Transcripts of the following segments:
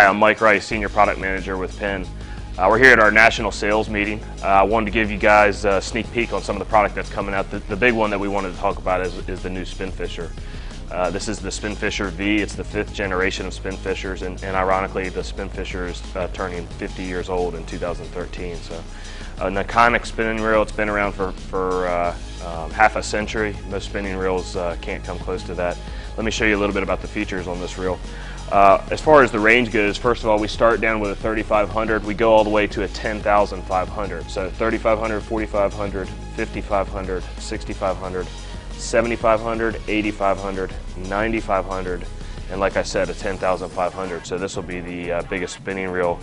Hi, I'm Mike Rice, Senior Product Manager with Penn. We're here at our national sales meeting. I wanted to give you guys a sneak peek on some of the product that's coming out. The big one that we wanted to talk about is the new Spinfisher. This is the Spinfisher V. It's the 5th generation of Spinfishers, and ironically, the Spinfisher is turning 50 years old in 2013. So, an iconic spinning reel. It's been around for half a century. Most spinning reels can't come close to that. Let me show you a little bit about the features on this reel. As far as the range goes, first of all, we start down with a 3500. We go all the way to a 10,500. So 3500, 4500, 5500, 6500, 7500, 8500, 9500, and like I said, a 10,500. So this will be the biggest spinning reel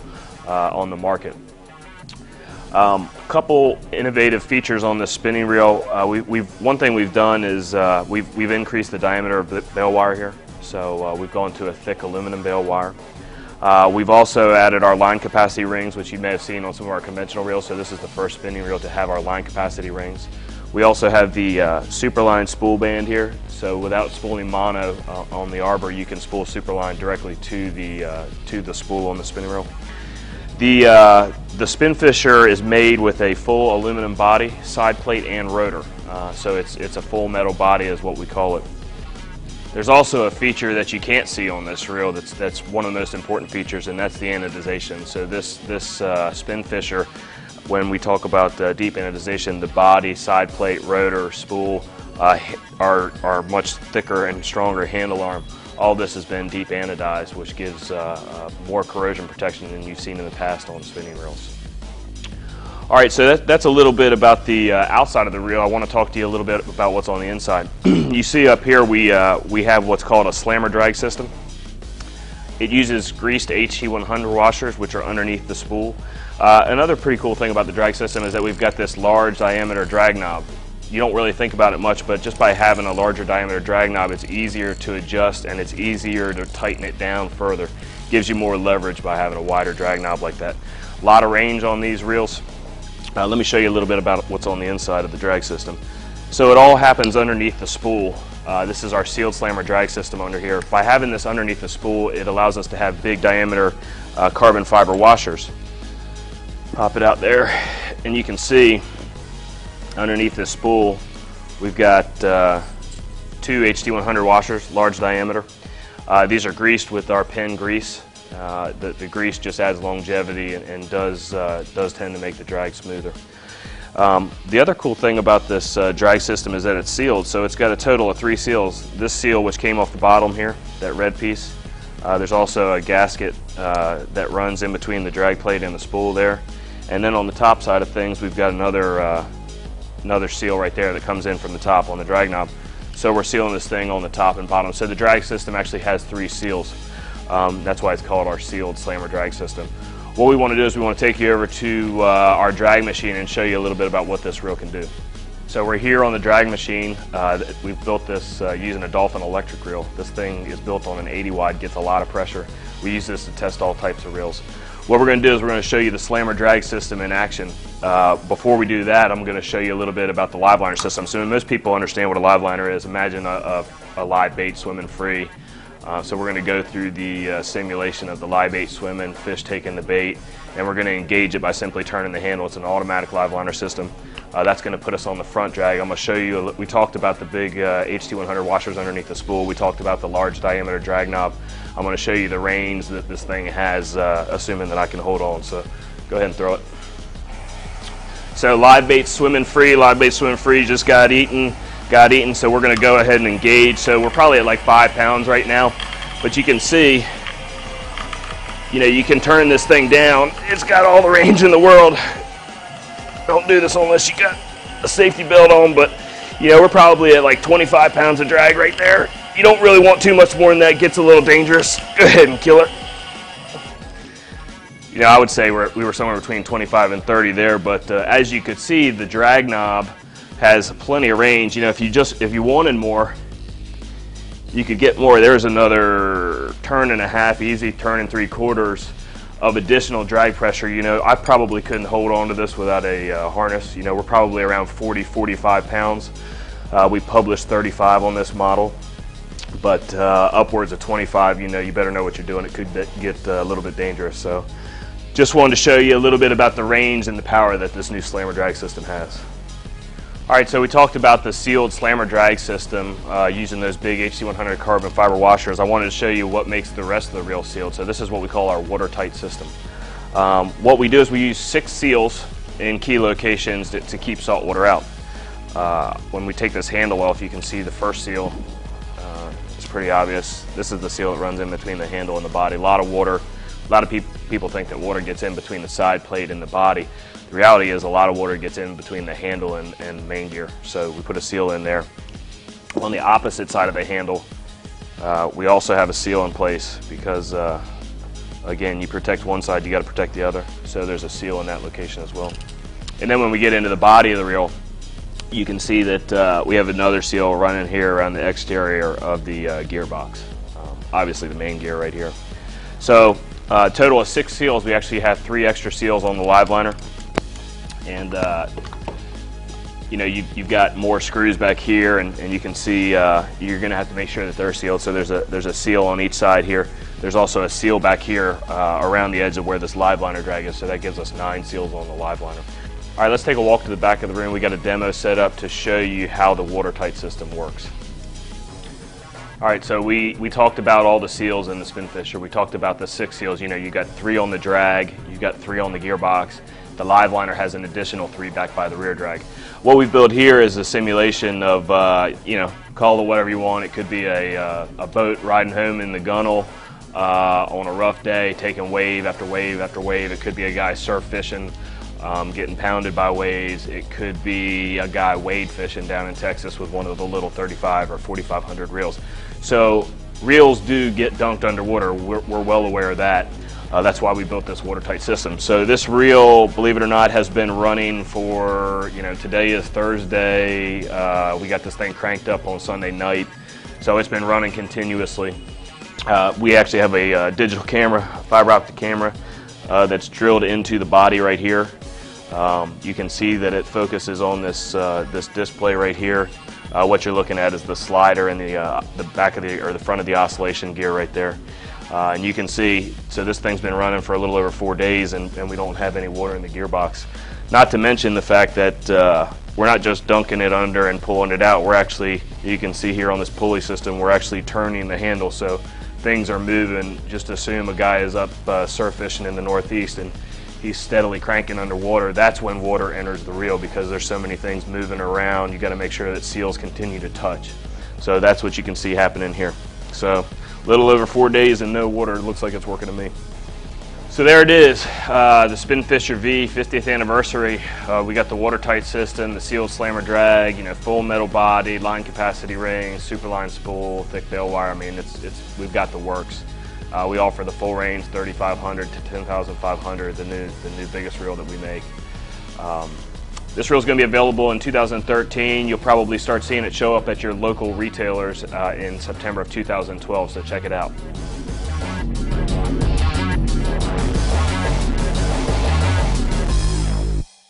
on the market. Couple innovative features on this spinning reel. One thing we've done is we've increased the diameter of the bail wire here. So we've gone to a thick aluminum bail wire. We've also added our line capacity rings, which you may have seen on some of our conventional reels. So this is the first spinning reel to have our line capacity rings. We also have the Superline spool band here. So without spooling mono on the arbor, you can spool Superline directly to the spool on the spinning reel. The Spinfisher is made with a full aluminum body, side plate, and rotor. So it's a full metal body is what we call it. There's also a feature that you can't see on this reel that's one of the most important features, and that's the anodization. So this Spinfisher, when we talk about deep anodization, the body, side plate, rotor, spool are much thicker and stronger handle arm. All this has been deep anodized, which gives more corrosion protection than you've seen in the past on spinning reels. All right, so that's a little bit about the outside of the reel. I want to talk to you a little bit about what's on the inside. You see up here we have what's called a slammer drag system. It uses greased HT100 washers, which are underneath the spool. Another pretty cool thing about the drag system is that we've got this large diameter drag knob. You don't really think about it much, but just by having a larger diameter drag knob, it's easier to adjust and it's easier to tighten it down further. Gives you more leverage by having a wider drag knob like that. A lot of range on these reels. Let me show you a little bit about what's on the inside of the drag system. So it all happens underneath the spool. This is our sealed slammer drag system under here. By having this underneath the spool, it allows us to have big diameter carbon fiber washers. Pop it out there, and you can see underneath this spool we've got two HT100 washers, large diameter. These are greased with our Penn grease. The grease just adds longevity and does tend to make the drag smoother. The other cool thing about this drag system is that it's sealed, so it's got a total of 3 seals. This seal, which came off the bottom here, that red piece. There's also a gasket that runs in between the drag plate and the spool there. And then on the top side of things, we've got another seal right there that comes in from the top on the drag knob. So we're sealing this thing on the top and bottom. So the drag system actually has 3 seals. That's why it's called our sealed slammer drag system. What we want to do is we want to take you over to our drag machine and show you a little bit about what this reel can do. So we're here on the drag machine. We've built this using a Dolphin electric reel. This thing is built on an 80 wide, gets a lot of pressure. We use this to test all types of reels. What we're going to do is we're going to show you the slammer drag system in action. Before we do that, I'm going to show you a little bit about the live liner system. So most people understand what a live liner is. Imagine a live bait swimming free. So we're going to go through the simulation of the live bait swimming, fish taking the bait, and we're going to engage it by simply turning the handle. It's an automatic live liner system. That's going to put us on the front drag. I'm going to show you, we talked about the big HT100 washers underneath the spool. We talked about the large diameter drag knob. I'm going to show you the range that this thing has, assuming that I can hold on. So go ahead and throw it. So live bait swimming free, just got eaten. So we're going to go ahead and engage. So we're probably at like 5 pounds right now, but you can see, you can turn this thing down. It's got all the range in the world. Don't do this unless you got a safety belt on, but we're probably at like 25 pounds of drag right there. You don't really want too much more than that. It gets a little dangerous. Go ahead and kill it. I would say we were somewhere between 25 and 30 there, but as you could see, the drag knob has plenty of range. If you wanted more, you could get more. There's another turn and a half, easy turn and 3/4 of additional drag pressure. I probably couldn't hold on to this without a harness. We're probably around 40, 45 pounds. We published 35 on this model. but upwards of 25, you better know what you're doing. It could get a little bit dangerous. So just wanted to show you a little bit about the range and the power that this new slammer drag system has. All right, so we talked about the sealed slammer drag system using those big HC100 carbon fiber washers. I wanted to show you what makes the rest of the reel sealed. So this is what we call our watertight system. What we do is we use 6 seals in key locations to keep salt water out. When we take this handle off, you can see the first seal. It's pretty obvious. This is the seal that runs in between the handle and the body. A lot of water. A lot of people think that water gets in between the side plate and the body. The reality is a lot of water gets in between the handle and main gear. So we put a seal in there. On the opposite side of the handle, we also have a seal in place because again, you protect one side, you got to protect the other. So there's a seal in that location as well. And then when we get into the body of the reel, you can see that we have another seal running here around the exterior of the gearbox. Obviously the main gear right here. So total of 6 seals. We actually have 3 extra seals on the live liner. And you've got more screws back here, and you can see you're going to have to make sure that they're sealed. So there's a seal on each side here. There's also a seal back here around the edge of where this live liner drag is. So that gives us 9 seals on the live liner. All right, let's take a walk to the back of the room. We got a demo set up to show you how the watertight system works. All right, so we talked about all the seals in the Spinfisher. We talked about the 6 seals. You got 3 on the drag, you got 3 on the gearbox. The live liner has an additional 3 back by the rear drag. What we've built here is a simulation of, call it whatever you want. It could be a boat riding home in the gunnel on a rough day, taking wave after wave after wave. It could be a guy surf fishing, getting pounded by waves. It could be a guy wade fishing down in Texas with one of the little 35 or 4500 reels. So reels do get dunked underwater. We're well aware of that. That's why we built this watertight system. So this reel, believe it or not, has been running for, today is Thursday. We got this thing cranked up on Sunday night. So it's been running continuously. We actually have a digital camera, fiber optic camera, that's drilled into the body right here. You can see that it focuses on this display right here. What you're looking at is the slider and the back of the front of the oscillation gear right there. And you can see, so this thing's been running for a little over 4 days, and we don't have any water in the gearbox. Not to mention the fact that we're not just dunking it under and pulling it out. We're actually, you can see here on this pulley system, we're actually turning the handle, so things are moving. Just assume a guy is up surf fishing in the Northeast and he's steadily cranking underwater. That's when water enters the reel, because there's so many things moving around. You got to make sure that seals continue to touch. So that's what you can see happening here. So a little over 4 days and no water. It looks like it's working to me. So there it is, the Spinfisher V 50th anniversary. We got the watertight system, the sealed slammer drag, full metal body, line capacity ring, super line spool, thick bail wire. I mean, we've got the works. We offer the full range, 3,500 to 10,500, the new biggest reel that we make. This reel is going to be available in 2013. You'll probably start seeing it show up at your local retailers in September of 2012, so check it out.